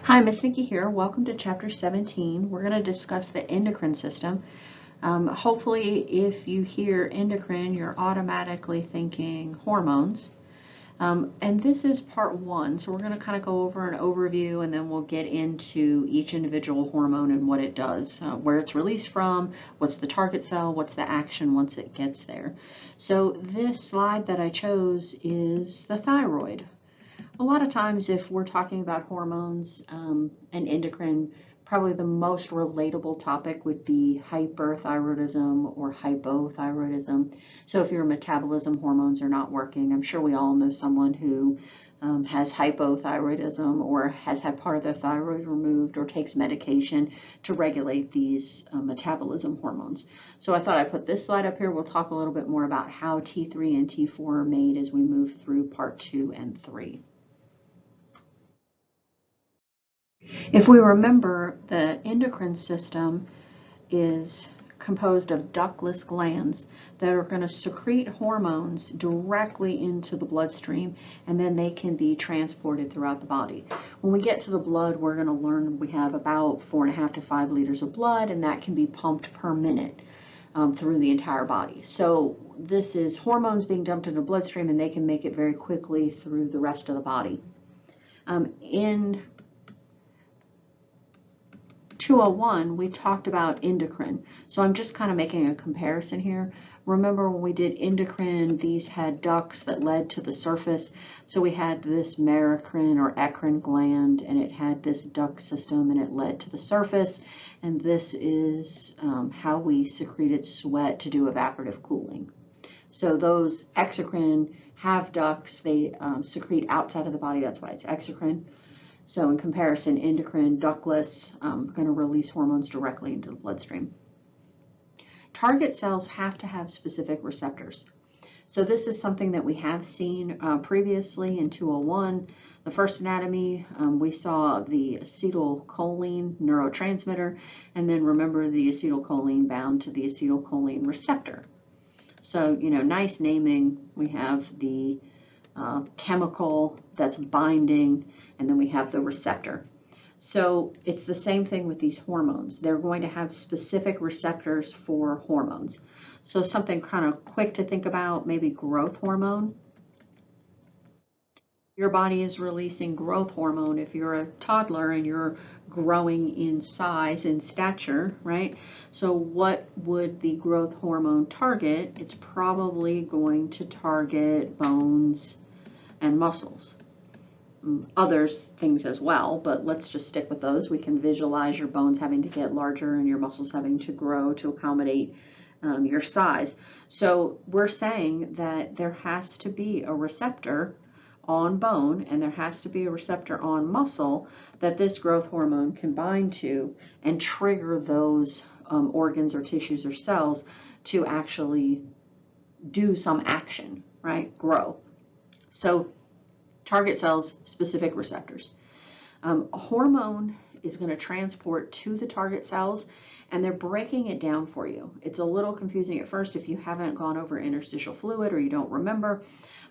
Hi, Miss Nikki here. Welcome to Chapter 17. We're going to discuss the endocrine system. Hopefully, if you hear endocrine, you're automatically thinking hormones. And this is part 1, so we're going to kind of go over an overview and then we'll get into each individual hormone and what it does, where it's released from, what's the target cell, what's the action once it gets there. So this slide that I chose is the thyroid. A lot of times if we're talking about hormones and endocrine, probably the most relatable topic would be hyperthyroidism or hypothyroidism. So if your metabolism hormones are not working, I'm sure we all know someone who has hypothyroidism or has had part of their thyroid removed or takes medication to regulate these metabolism hormones. So I thought I'd put this slide up here. We'll talk a little bit more about how T3 and T4 are made as we move through part 2 and 3. If we remember, the endocrine system is composed of ductless glands that are going to secrete hormones directly into the bloodstream, and then they can be transported throughout the body. When we get to the blood, we're going to learn we have about 4.5 to 5 liters of blood, and that can be pumped per minute through the entire body. So this is hormones being dumped into the bloodstream, and they can make it very quickly through the rest of the body. In 201, we talked about endocrine. So I'm just kind of making a comparison here. Remember when we did endocrine, these had ducts that led to the surface. So we had this merocrine or eccrine gland, and it had this duct system, and it led to the surface. And this is how we secreted sweat to do evaporative cooling. So those exocrine have ducts. They secrete outside of the body. That's why it's exocrine. So in comparison, endocrine, ductless, going to release hormones directly into the bloodstream. Target cells have to have specific receptors. So this is something that we have seen previously in 201. The first anatomy, we saw the acetylcholine neurotransmitter, and then remember the acetylcholine bound to the acetylcholine receptor. So, nice naming. We have the chemical that's binding, and then we have the receptor. So it's the same thing with these hormones. They're going to have specific receptors for hormones. So something kind of quick to think about, maybe growth hormone. Your body is releasing growth hormone if you're a toddler and you're growing in size and stature, right? So what would the growth hormone target? It's probably going to target bones and muscles. Other things as well, but let's just stick with those. We can visualize your bones having to get larger and your muscles having to grow to accommodate your size. So we're saying that there has to be a receptor on bone and there has to be a receptor on muscle that this growth hormone can bind to and trigger those organs or tissues or cells to actually do some action, right? Grow. So target cells, specific receptors. A hormone is going to transport to the target cells, and they're breaking it down for you. It's a little confusing at first if you haven't gone over interstitial fluid or you don't remember,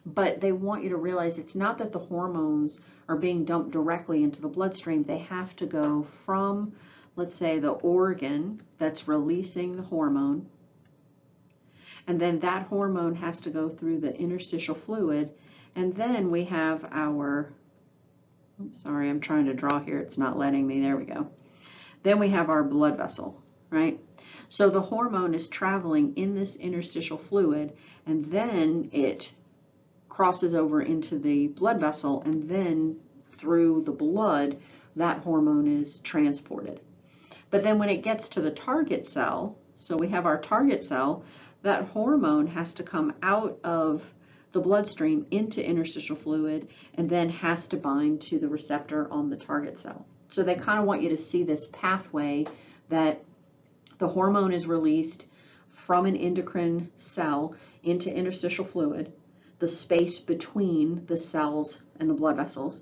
but they want you to realize it's not that the hormones are being dumped directly into the bloodstream. They have to go from, let's say, the organ that's releasing the hormone, and then that hormone has to go through the interstitial fluid. And then we have our, sorry, I'm trying to draw here. It's not letting me. There we go. Then we have our blood vessel, right? So the hormone is traveling in this interstitial fluid, and then it crosses over into the blood vessel, and then through the blood, that hormone is transported. But then when it gets to the target cell, so we have our target cell, that hormone has to come out of the bloodstream into interstitial fluid and then has to bind to the receptor on the target cell. So they kind of want you to see this pathway that the hormone is released from an endocrine cell into interstitial fluid, the space between the cells and the blood vessels,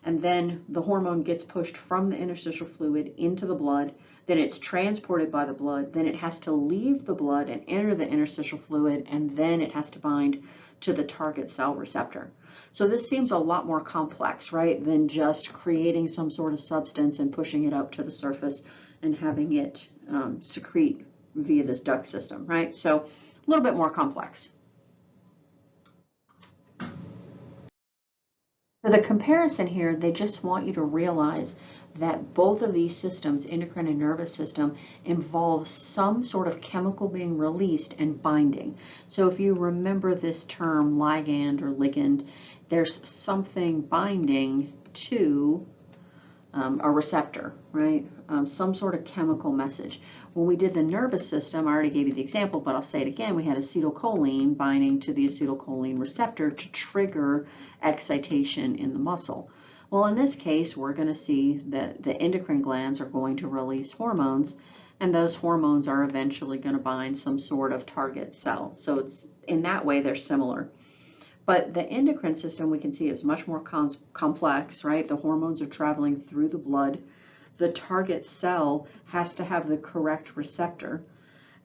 and then the hormone gets pushed from the interstitial fluid into the blood, then it's transported by the blood, then it has to leave the blood and enter the interstitial fluid, and then it has to bind to the target cell receptor. So this seems a lot more complex, right, than just creating some sort of substance and pushing it up to the surface and having it secrete via this duct system, right? So a little bit more complex. For the comparison here, they just want you to realize that both of these systems, endocrine and nervous system, involve some sort of chemical being released and binding. So if you remember this term ligand or ligand, there's something binding to a receptor, right? Some sort of chemical message. When we did the nervous system, I already gave you the example, but I'll say it again, we had acetylcholine binding to the acetylcholine receptor to trigger excitation in the muscle. Well, in this case, we're going to see that the endocrine glands are going to release hormones, and those hormones are eventually going to bind some sort of target cell. So it's in that way, they're similar. But the endocrine system, we can see, is much more complex, right? The hormones are traveling through the blood. The target cell has to have the correct receptor,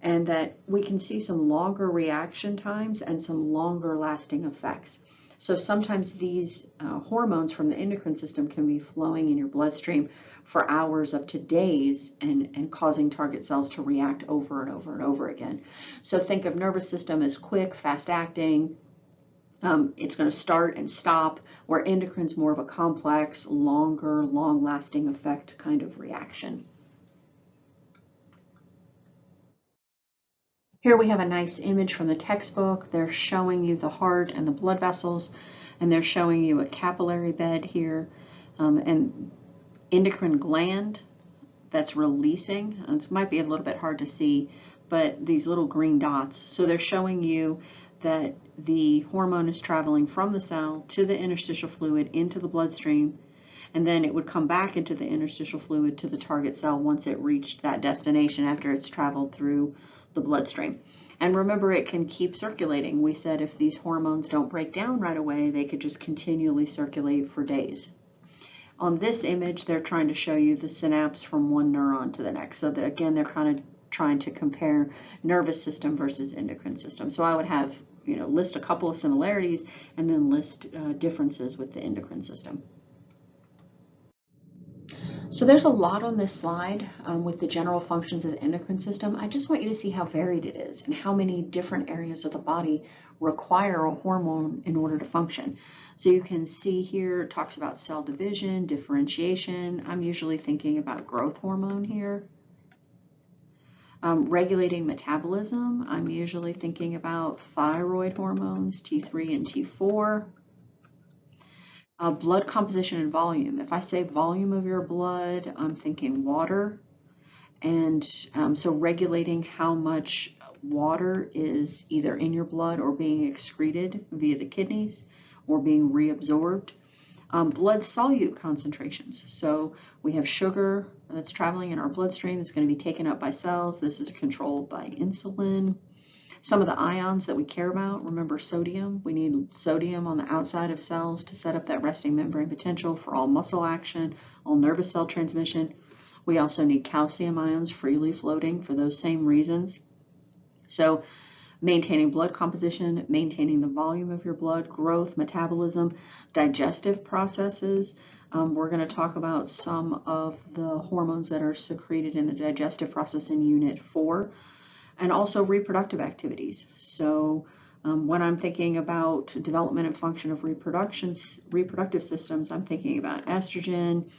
and that we can see some longer reaction times and some longer lasting effects. So sometimes these hormones from the endocrine system can be flowing in your bloodstream for hours up to days and causing target cells to react over and over and over again. So think of nervous system as quick, fast acting. It's going to start and stop, where endocrine's more of a complex, longer, long-lasting effect kind of reaction. Here we have a nice image from the textbook. They're showing you the heart and the blood vessels, and they're showing you a capillary bed here, and endocrine gland that's releasing. This might be a little bit hard to see, but these little green dots. So they're showing you that the hormone is traveling from the cell to the interstitial fluid into the bloodstream, and then it would come back into the interstitial fluid to the target cell once it reached that destination after it's traveled through the bloodstream. And remember, it can keep circulating. We said if these hormones don't break down right away, they could just continually circulate for days. On this image, they're trying to show you the synapse from one neuron to the next. So again, they're kind of trying to compare nervous system versus endocrine system. So I would have, list a couple of similarities and then list differences with the endocrine system. So there's a lot on this slide with the general functions of the endocrine system. I just want you to see how varied it is and how many different areas of the body require a hormone in order to function. So you can see here, it talks about cell division, differentiation. I'm usually thinking about growth hormone here. Regulating metabolism, I'm usually thinking about thyroid hormones, T3 and T4. Blood composition and volume. If I say volume of your blood, I'm thinking water. And so regulating how much water is either in your blood or being excreted via the kidneys or being reabsorbed. Blood solute concentrations. So we have sugar that's traveling in our bloodstream. It's going to be taken up by cells. This is controlled by insulin. Some of the ions that we care about, remember sodium. We need sodium on the outside of cells to set up that resting membrane potential for all muscle action, all nervous cell transmission. We also need calcium ions freely floating for those same reasons. So maintaining blood composition, maintaining the volume of your blood, growth, metabolism, digestive processes. We're going to talk about some of the hormones that are secreted in the digestive process in Unit 4, and also reproductive activities. So when I'm thinking about development and function of reproductive systems, I'm thinking about estrogen,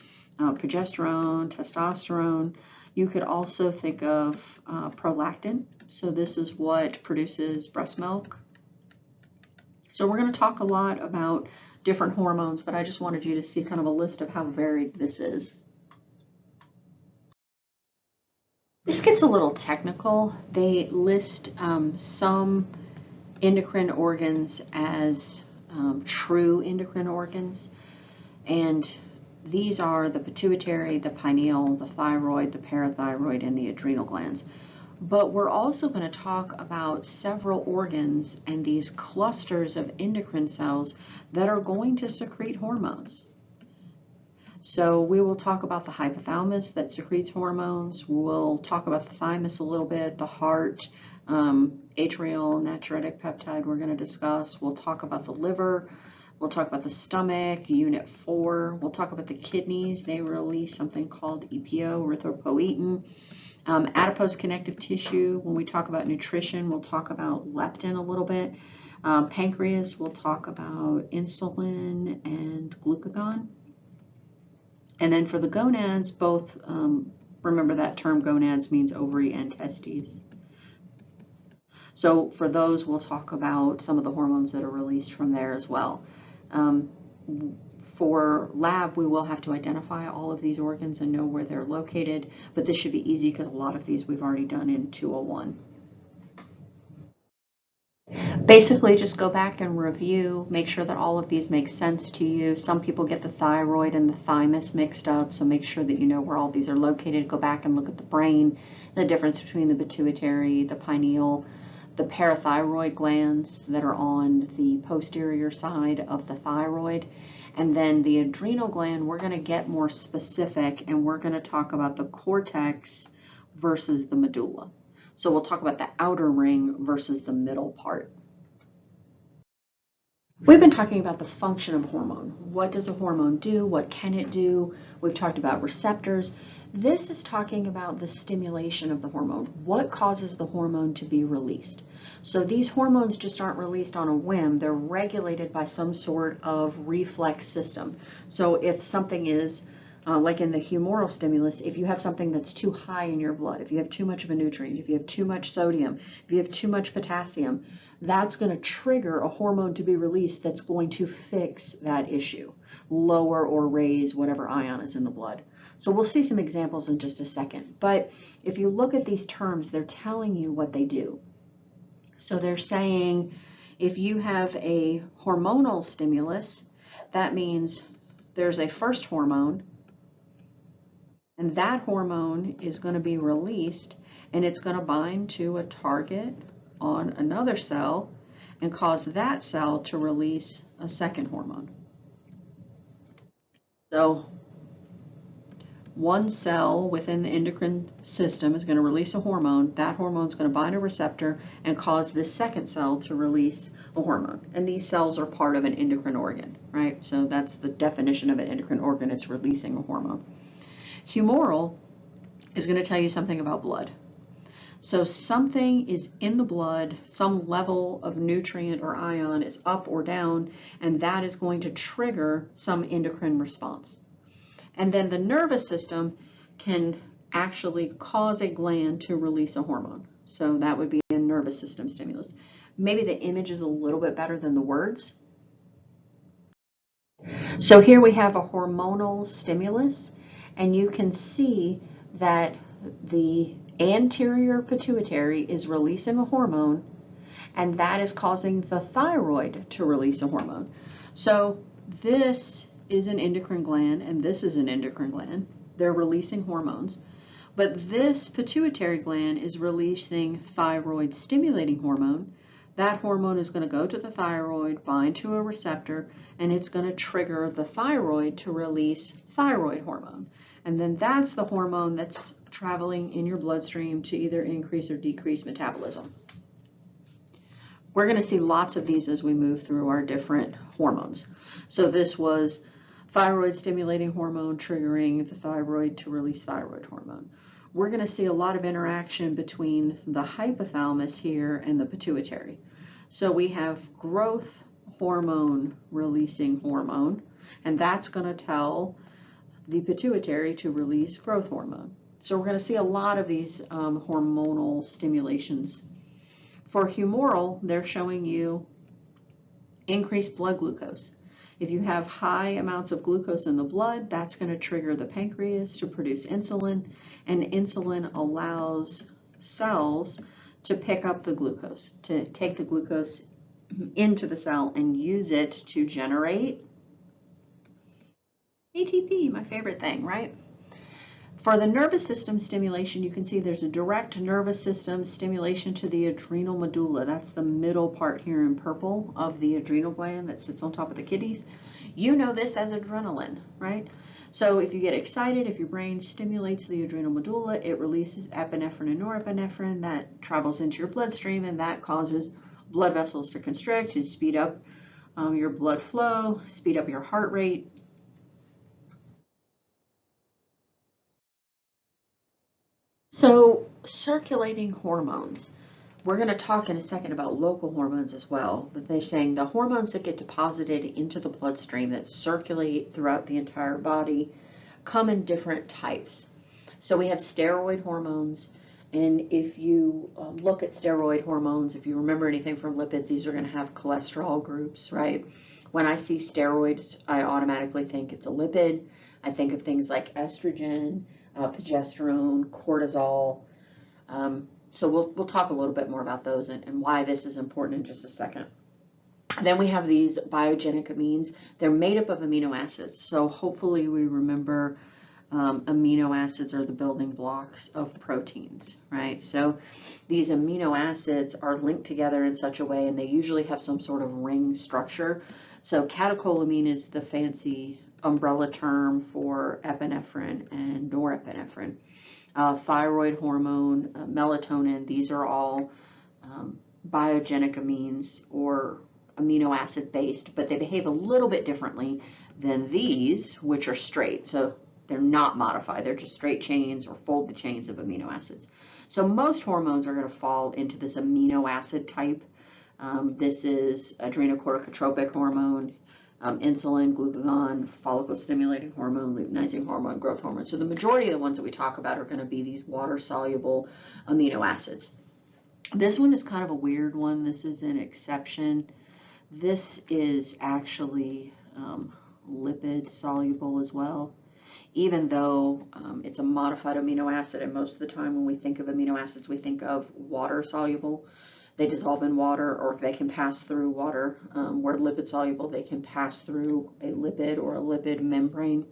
progesterone, testosterone. You could also think of prolactin. So this is what produces breast milk. So we're going to talk a lot about different hormones, but I just wanted you to see kind of a list of how varied this is. This gets a little technical. They list some endocrine organs as true endocrine organs, and these are the pituitary, the pineal, the thyroid, the parathyroid, and the adrenal glands. But we're also going to talk about several organs and these clusters of endocrine cells that are going to secrete hormones. So we will talk about the hypothalamus that secretes hormones. We'll talk about the thymus a little bit, the heart, atrial natriuretic peptide we're going to discuss. We'll talk about the liver. We'll talk about the stomach, unit 4. We'll talk about the kidneys. They release something called EPO, erythropoietin. Adipose connective tissue, when we talk about nutrition, we'll talk about leptin a little bit. Pancreas, we'll talk about insulin and glucagon. And then for the gonads, both, remember that term gonads means ovary and testes. So for those, we'll talk about some of the hormones that are released from there as well. For lab, we will have to identify all of these organs and know where they're located, but this should be easy because a lot of these we've already done in 201. Basically, just go back and review, make sure that all of these make sense to you. Some people get the thyroid and the thymus mixed up, so make sure that you know where all these are located. Go back and look at the brain, the difference between the pituitary, the pineal, the parathyroid glands that are on the posterior side of the thyroid. And then the adrenal gland, we're going to get more specific, and we're going to talk about the cortex versus the medulla. So we'll talk about the outer ring versus the middle part. We've been talking about the function of a hormone. What does a hormone do? What can it do? We've talked about receptors. This is talking about the stimulation of the hormone. What causes the hormone to be released? So these hormones just aren't released on a whim. They're regulated by some sort of reflex system. So if something is like in the humoral stimulus, if you have something that's too high in your blood, if you have too much of a nutrient, if you have too much sodium, if you have too much potassium, that's going to trigger a hormone to be released that's going to fix that issue, lower or raise whatever ion is in the blood. So we'll see some examples in just a second. But if you look at these terms, they're telling you what they do. So they're saying if you have a hormonal stimulus, that means there's a first hormone, and that hormone is going to be released, and it's going to bind to a target on another cell and cause that cell to release a second hormone. So one cell within the endocrine system is going to release a hormone. That hormone is going to bind a receptor and cause this second cell to release a hormone. And these cells are part of an endocrine organ, right? So that's the definition of an endocrine organ. It's releasing a hormone. Humoral is going to tell you something about blood. So something is in the blood, some level of nutrient or ion is up or down, and that is going to trigger some endocrine response. And then the nervous system can actually cause a gland to release a hormone. So that would be a nervous system stimulus. Maybe the image is a little bit better than the words. So here we have a hormonal stimulus, and you can see that the anterior pituitary is releasing a hormone, and that is causing the thyroid to release a hormone. So this is an endocrine gland, and this is an endocrine gland. They're releasing hormones, but this pituitary gland is releasing thyroid stimulating hormone. That hormone is going to go to the thyroid, bind to a receptor, and it's going to trigger the thyroid to release thyroid hormone. And then that's the hormone that's traveling in your bloodstream to either increase or decrease metabolism. We're going to see lots of these as we move through our different hormones. So this was thyroid stimulating hormone triggering the thyroid to release thyroid hormone. We're going to see a lot of interaction between the hypothalamus here and the pituitary. So we have growth hormone releasing hormone, and that's going to tell the pituitary to release growth hormone. So we're going to see a lot of these hormonal stimulations. For humoral, they're showing you increased blood glucose. If you have high amounts of glucose in the blood, that's going to trigger the pancreas to produce insulin, and insulin allows cells to pick up the glucose, to take the glucose into the cell and use it to generate ATP, my favorite thing, right? For the nervous system stimulation, you can see there's a direct nervous system stimulation to the adrenal medulla. That's the middle part here in purple of the adrenal gland that sits on top of the kidneys. You know this as adrenaline, right? So if you get excited, if your brain stimulates the adrenal medulla, it releases epinephrine and norepinephrine that travels into your bloodstream, and that causes blood vessels to constrict, to speed up your blood flow, speed up your heart rate. So circulating hormones. We're going to talk in a second about local hormones as well, but they're saying the hormones that get deposited into the bloodstream that circulate throughout the entire body come in different types. So we have steroid hormones, and if you look at steroid hormones, if you remember anything from lipids, these are going to have cholesterol groups, right? When I see steroids, I automatically think it's a lipid. I think of things like estrogen, progesterone, cortisol. So we'll talk a little bit more about those and why this is important in just a second. Then we have these biogenic amines. They're made up of amino acids. So hopefully we remember amino acids are the building blocks of proteins, right? So these amino acids are linked together in such a way, and they usually have some sort of ring structure. So catecholamine is the fancy umbrella term for epinephrine and norepinephrine. Thyroid hormone, melatonin, these are all biogenic amines or amino acid based, but they behave a little bit differently than these, which are straight. So they're not modified, they're just straight chains or folded chains of amino acids. So most hormones are going to fall into this amino acid type. This is adrenocorticotropic hormone, insulin, glucagon, follicle stimulating hormone, luteinizing hormone, growth hormone. So the majority of the ones that we talk about are going to be these water-soluble amino acids. This one is kind of a weird one. This is an exception. This is actually lipid soluble as well, even though it's a modified amino acid, and most of the time when we think of amino acids, we think of water soluble. They dissolve in water, or they can pass through water. Where lipid soluble, they can pass through a lipid or a lipid membrane.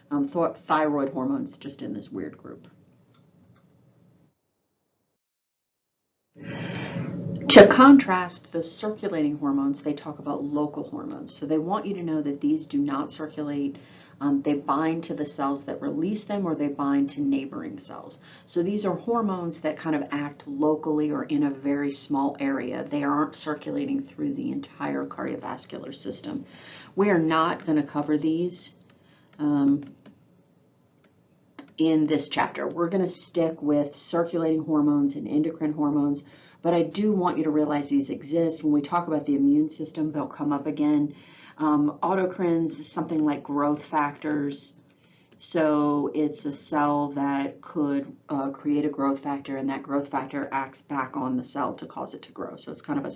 Thyroid hormones just in this weird group. To contrast the circulating hormones, they talk about local hormones. So they want you to know that these do not circulate. They bind to the cells that release them, or they bind to neighboring cells. So these are hormones that kind of act locally or in a very small area. They aren't circulating through the entire cardiovascular system. We are not going to cover these in this chapter. We're going to stick with circulating hormones and endocrine hormones, but I do want you to realize these exist. When we talk about the immune system, they'll come up again. Autocrines, something like growth factors. So it's a cell that could create a growth factor, and that growth factor acts back on the cell to cause it to grow. So it's kind of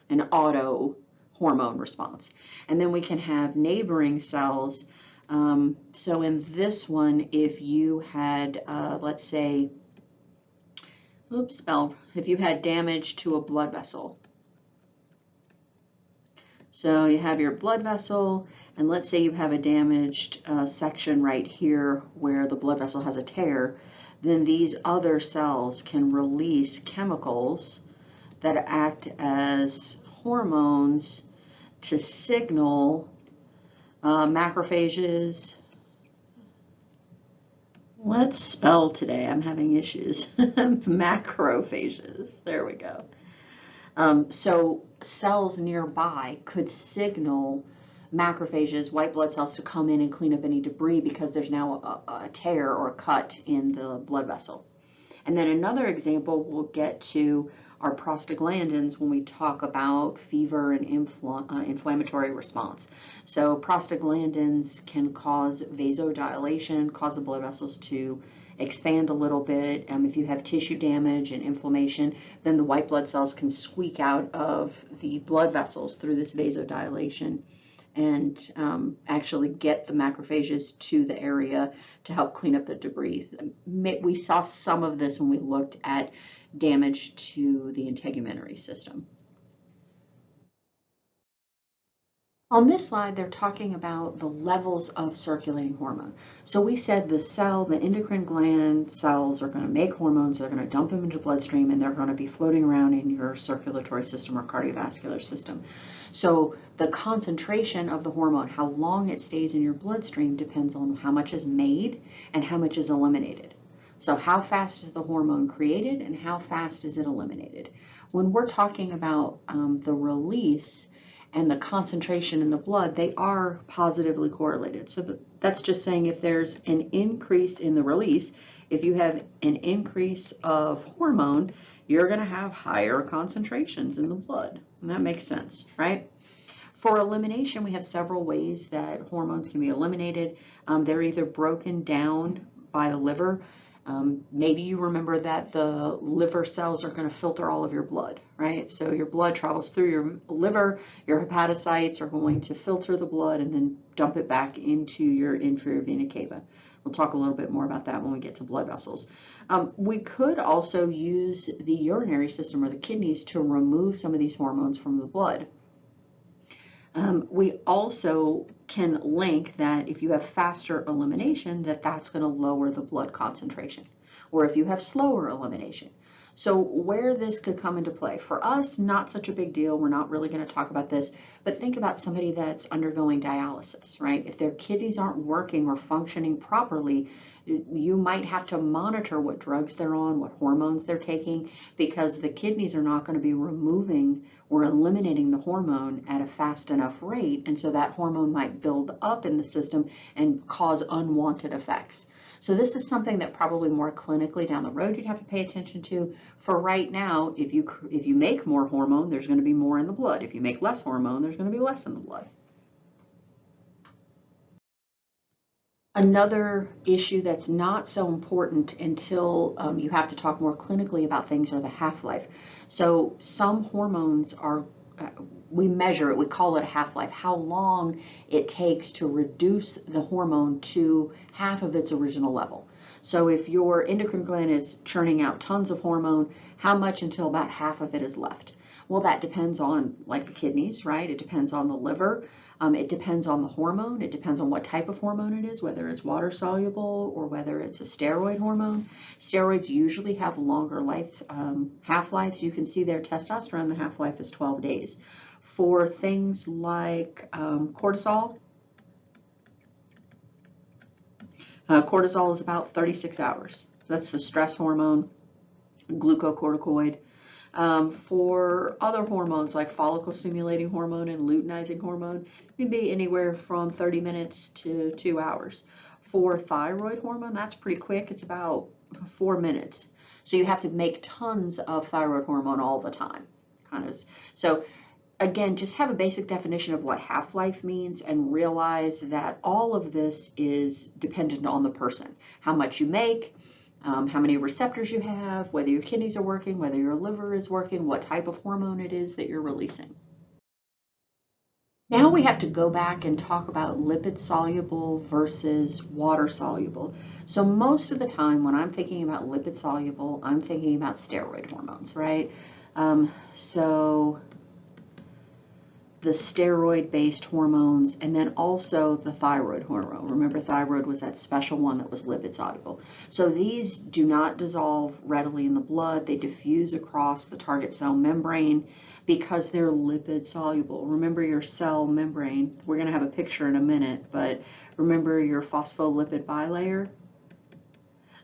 an auto hormone response. And then we can have neighboring cells. So in this one, if you had, let's say, if you had damage to a blood vessel. So you have your blood vessel, and let's say you have a damaged section right here where the blood vessel has a tear, then these other cells can release chemicals that act as hormones to signal macrophages. Let's spell today. I'm having issues. Macrophages. There we go. So cells nearby could signal macrophages, white blood cells, to come in and clean up any debris because there's now a tear or a cut in the blood vessel. And then another example we'll get to are prostaglandins when we talk about fever and inflammatory response. So prostaglandins can cause vasodilation, cause the blood vessels to expand a little bit. If you have tissue damage and inflammation, then the white blood cells can squeak out of the blood vessels through this vasodilation and actually get the macrophages to the area to help clean up the debris. We saw some of this when we looked at damage to the integumentary system. On this slide, they're talking about the levels of circulating hormone. So we said the endocrine gland cells are going to make hormones, they're going to dump them into the bloodstream, and they're going to be floating around in your circulatory system or cardiovascular system. So the concentration of the hormone, how long it stays in your bloodstream, depends on how much is made and how much is eliminated. So how fast is the hormone created and how fast is it eliminated? When we're talking about the release and the concentration in the blood, they are positively correlated. So that's just saying if there's an increase in the release, if you have an increase of hormone, you're going to have higher concentrations in the blood. And that makes sense, right? For elimination, we have several ways that hormones can be eliminated. They're either broken down by the liver. Maybe you remember that the liver cells are going to filter all of your blood, right? So your blood travels through your liver, your hepatocytes are going to filter the blood and then dump it back into your inferior vena cava. We'll talk a little bit more about that when we get to blood vessels. We could also use the urinary system or the kidneys to remove some of these hormones from the blood. We also can link that if you have faster elimination, that's going to lower the blood concentration, or if you have slower elimination. So where this could come into play, for us, not such a big deal. We're not really going to talk about this, but think about somebody that's undergoing dialysis, right? If their kidneys aren't working or functioning properly, you might have to monitor what drugs they're on, what hormones they're taking, because the kidneys are not going to be removing or eliminating the hormone at a fast enough rate, and so that hormone might build up in the system and cause unwanted effects. So this is something that probably more clinically down the road you'd have to pay attention to. For right now, if you make more hormone, there's going to be more in the blood. If you make less hormone, there's going to be less in the blood. Another issue that's not so important until you have to talk more clinically about things are the half-life. So some hormones are, we measure it, we call it a half-life, how long it takes to reduce the hormone to half of its original level. So if your endocrine gland is churning out tons of hormone, how much until about half of it is left? Well, that depends on, like the kidneys, right? It depends on the liver. It depends on the hormone. It depends on what type of hormone it is, whether it's water soluble or whether it's a steroid hormone. Steroids usually have longer half-lives. You can see their testosterone, the half-life is 12 days. For things like cortisol, cortisol is about 36 hours. So that's the stress hormone, glucocorticoid. For other hormones like follicle stimulating hormone and luteinizing hormone, it can be anywhere from 30 minutes to 2 hours. For thyroid hormone, that's pretty quick. It's about 4 minutes. So you have to make tons of thyroid hormone all the time. So again, just have a basic definition of what half-life means and realize that all of this is dependent on the person. How much you make, how many receptors you have, whether your kidneys are working, whether your liver is working, what type of hormone it is that you're releasing. Now we have to go back and talk about lipid soluble versus water soluble. So most of the time when I'm thinking about lipid soluble, I'm thinking about steroid hormones, right? So the steroid-based hormones, and then also the thyroid hormone. Remember, thyroid was that special one that was lipid soluble. So these do not dissolve readily in the blood. They diffuse across the target cell membrane because they're lipid soluble. Remember your cell membrane. We're going to have a picture in a minute, but remember your phospholipid bilayer?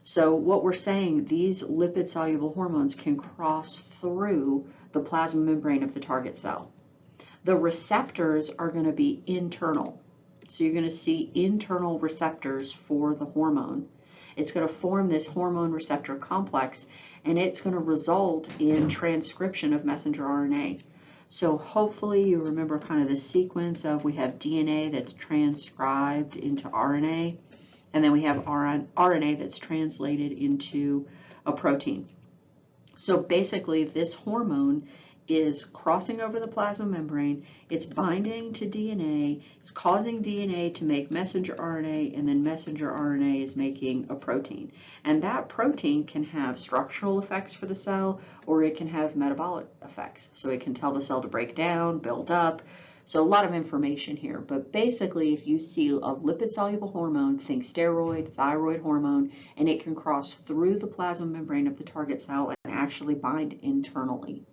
So what we're saying, these lipid soluble hormones can cross through the plasma membrane of the target cell. The receptors are going to be internal. So you're going to see internal receptors for the hormone. It's going to form this hormone receptor complex, and it's going to result in transcription of messenger RNA. So hopefully you remember kind of the sequence of we have DNA that's transcribed into RNA, and then we have RNA that's translated into a protein. So basically this hormone is crossing over the plasma membrane, it's binding to DNA, it's causing DNA to make messenger RNA, and then messenger RNA is making a protein. And that protein can have structural effects for the cell, or it can have metabolic effects. So it can tell the cell to break down, build up, So a lot of information here, but basically if you see a lipid-soluble hormone, think steroid, thyroid hormone, and it can cross through the plasma membrane of the target cell and actually bind internally.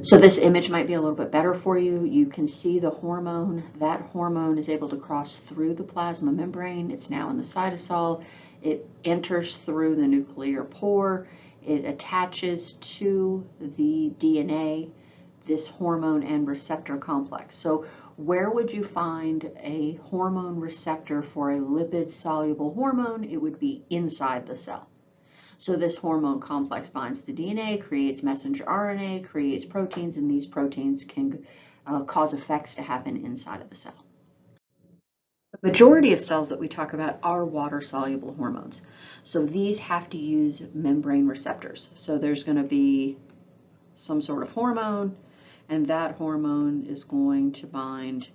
So this image might be a little bit better for you. You can see the hormone. That hormone is able to cross through the plasma membrane. It's now in the cytosol. It enters through the nuclear pore. It attaches to the DNA, this hormone and receptor complex. So where would you find a hormone receptor for a lipid-soluble hormone? It would be inside the cell. So this hormone complex binds the DNA, creates messenger RNA, creates proteins, and these proteins can cause effects to happen inside of the cell. The majority of cells that we talk about are water-soluble hormones. So these have to use membrane receptors. So there's going to be some sort of hormone, and that hormone is going to bind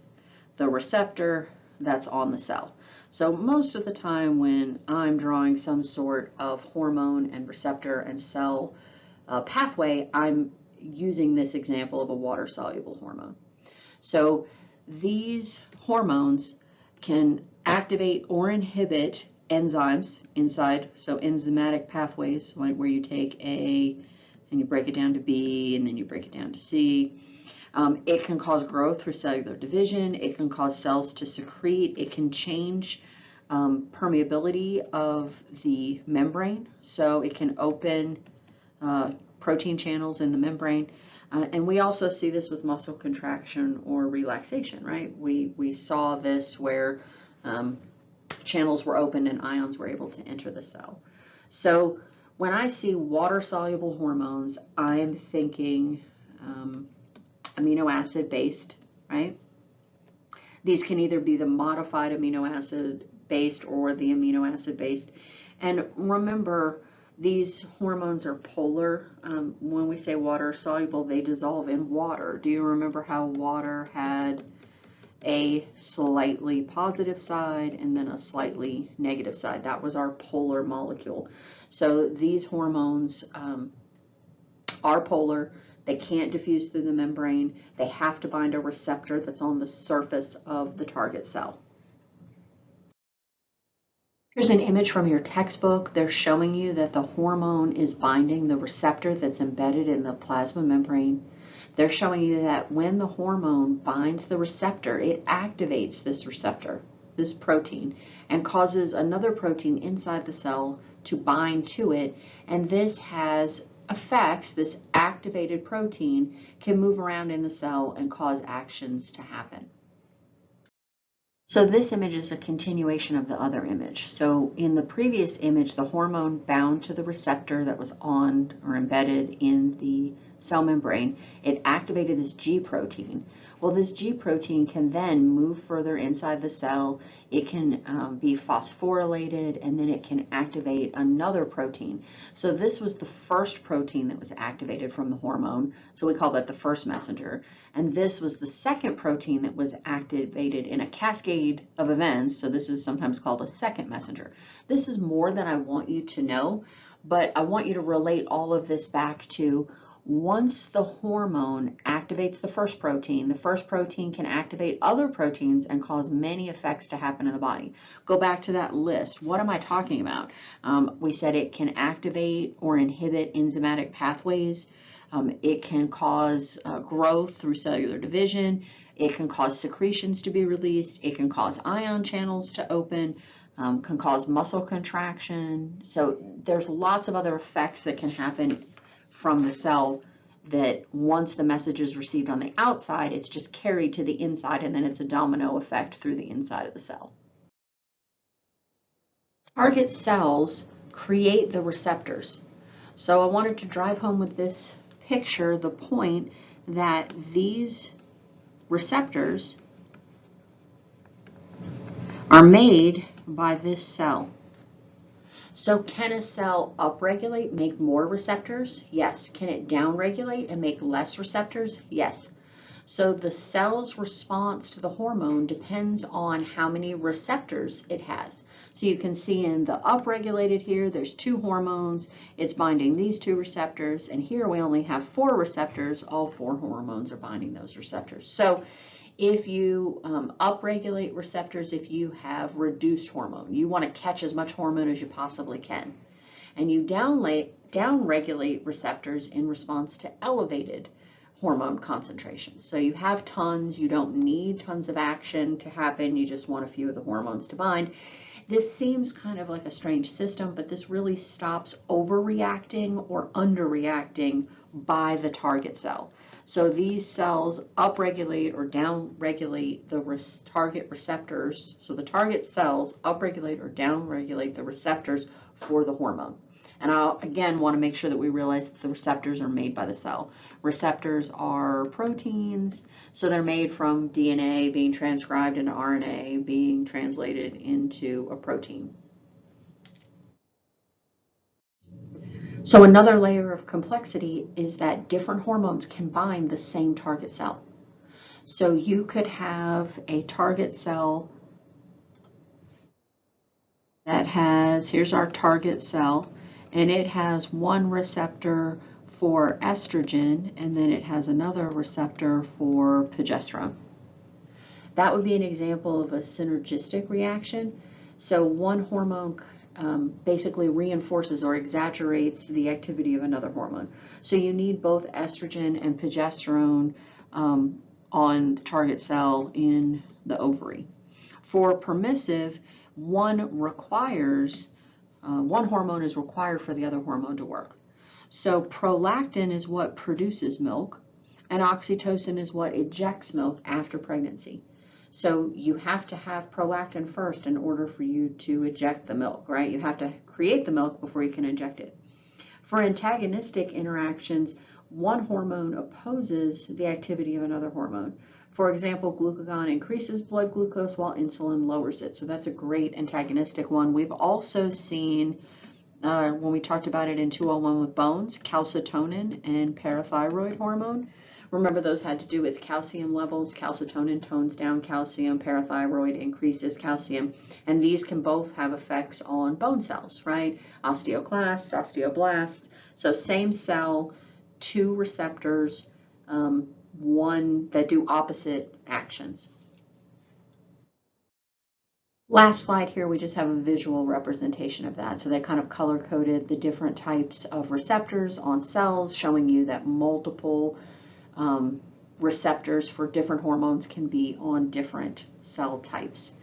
the receptor that's on the cell. So most of the time when I'm drawing some sort of hormone and receptor and cell pathway, I'm using this example of a water-soluble hormone. So these hormones can activate or inhibit enzymes inside, so enzymatic pathways, like where you take A and you break it down to B and then you break it down to C. It can cause growth through cellular division. It can cause cells to secrete. It can change permeability of the membrane, so it can open protein channels in the membrane. And we also see this with muscle contraction or relaxation, right? We saw this where channels were opened and ions were able to enter the cell. So when I see water-soluble hormones, I'm thinking amino acid based, right? These can either be the modified amino acid based or the amino acid based. And remember, these hormones are polar. When we say water soluble, they dissolve in water. Do you remember how water had a slightly positive side and then a slightly negative side? That was our polar molecule. So these hormones are polar. They can't diffuse through the membrane. They have to bind a receptor that's on the surface of the target cell. Here's an image from your textbook. They're showing you that the hormone is binding the receptor that's embedded in the plasma membrane. They're showing you that when the hormone binds the receptor, it activates this receptor, this protein, and causes another protein inside the cell to bind to it. And this has effects. This activated protein can move around in the cell and cause actions to happen. So this image is a continuation of the other image. So in the previous image, the hormone bound to the receptor that was on or embedded in the cell membrane. It activated this G protein. Well, this G protein can then move further inside the cell. It can be phosphorylated, and then it can activate another protein. So this was the first protein that was activated from the hormone. So we call that the first messenger. And this was the second protein that was activated in a cascade of events. So this is sometimes called a second messenger. This is more than I want you to know, but I want you to relate all of this back to once the hormone activates the first protein can activate other proteins and cause many effects to happen in the body. Go back to that list. What am I talking about? We said it can activate or inhibit enzymatic pathways. It can cause growth through cellular division. It can cause secretions to be released. It can cause ion channels to open. Can cause muscle contraction. So there's lots of other effects that can happen from the cell that once the message is received on the outside, it's just carried to the inside, and then it's a domino effect through the inside of the cell. Target cells create the receptors. So I wanted to drive home with this picture the point that these receptors are made by this cell. So can a cell upregulate, make more receptors? Yes. Can it downregulate and make less receptors? Yes. So the cell's response to the hormone depends on how many receptors it has. So you can see in the upregulated here, there's 2 hormones. It's binding these 2 receptors. And here we only have 4 receptors. All 4 hormones are binding those receptors. So if you upregulate receptors, if you have reduced hormone, you want to catch as much hormone as you possibly can. And you downregulate receptors in response to elevated hormone concentration. So you have tons, you don't need tons of action to happen, you just want a few of the hormones to bind. This seems kind of like a strange system, but this really stops overreacting or underreacting by the target cell. So these cells upregulate or downregulate the target receptors. So the target cells upregulate or downregulate the receptors for the hormone. And I'll again want to make sure that we realize that the receptors are made by the cell. Receptors are proteins, so they're made from DNA being transcribed into RNA being translated into a protein. So another layer of complexity is that different hormones can bind the same target cell. So you could have a target cell that has, here's our target cell, and it has one receptor for estrogen, and then it has another receptor for progesterone. That would be an example of a synergistic reaction. So one hormone basically reinforces or exaggerates the activity of another hormone. So you need both estrogen and progesterone on the target cell in the ovary. For permissive, one hormone is required for the other hormone to work. So prolactin is what produces milk, and oxytocin is what ejects milk after pregnancy. So you have to have prolactin first in order for you to eject the milk, right? You have to create the milk before you can inject it. For antagonistic interactions, one hormone opposes the activity of another hormone. For example, glucagon increases blood glucose while insulin lowers it. So that's a great antagonistic one. We've also seen, when we talked about it in 201 with bones, calcitonin and parathyroid hormone. Remember, those had to do with calcium levels. Calcitonin tones down calcium, parathyroid increases calcium, and these can both have effects on bone cells, right? Osteoclasts, osteoblasts. So same cell, 2 receptors, one that do opposite actions. Last slide here, we just have a visual representation of that. So they kind of color-coded the different types of receptors on cells, showing you that multiple receptors for different hormones can be on different cell types.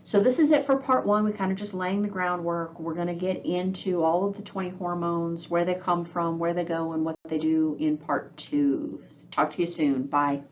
So this is it for part 1. We kind of just laying the groundwork. We're going to get into all of the 20 hormones, where they come from, where they go, and what they do in part 2. Talk to you soon. Bye.